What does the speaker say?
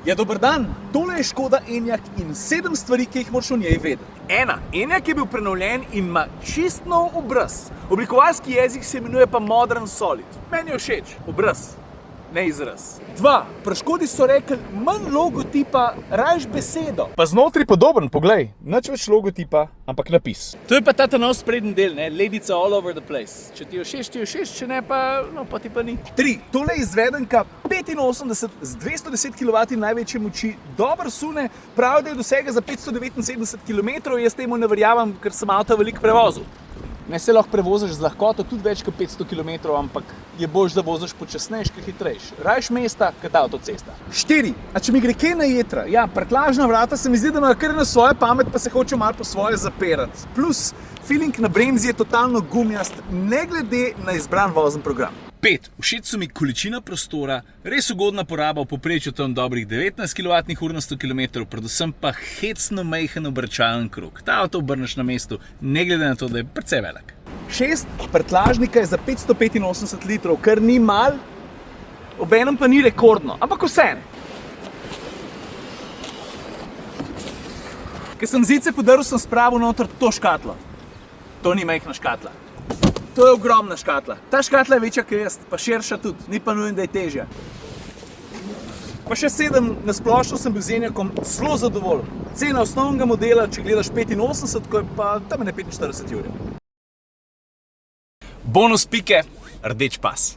Ja, dober dan, tole je Škoda Enyaq in 7 stvari, ki jih moraš o njej vedeti. 1. Enyaq je bil prenovljen in ima čist nov obraz. Oblikovalski jezik se imenuje pa Modern Solid. Meni je všeč obraz, ne izraz. 2. Pri Škodi so rekli, manj logotipa, rajš besedo. Pa znotraj podoben, poglej, nič več logotipa, ampak napis. To je pa ta nov sprednji del, ne? Ledica all over the place. Če ti je všeč, če ne pa, no pa ti pa ni. 3. Tole je izvedenka 85 z 210 kW največje moči, dobro sune, pravi, da je dosega za 579 km, jaz temu ne verjamem, ker sem avto veliko prevozil. Ne se lahko prevoziš z lahkoto tudi več kot 500 km, ampak je boljš, da voziš počasnejš, kot hitrejš. Rajš mesta, kot avtocesta. 4. A če mi gre kaj na jetra? Ja, prtljažna vrata se mi zdi, da imajo kar na svojo pamet, pa se hoče malo po svoje zapirati. Plus, feeling na bremzi je totalno gumijast, ne glede na izbran vozni program. 5. Všeč so mi količina prostora, res ugodna poraba, v povprečju tam dobrih 19 kWh na 100 km, predvsem pa hecno majhen obračalen krog. Ta avto obrneš na mestu, ne glede na to, da je precej velik. 6. Prtljažnika je za 585 litrov, kar ni mal, obenem pa ni rekordno, ampak vseeno. Ko sem zice podaril, sem spravil noter to škatlo. To ni majhna škatla. To je ogromna škatla. Ta škatla je večja kot jaz, pa širša tudi, ni pa nujno, da je težja. Pa še 7, na splošno sem bil z Enyaqom zelo zadovoljen. Cena osnovnega modela, če gledaš 85, ko je pa tam je 45 jurjev. Bonus pike, rdeč pas.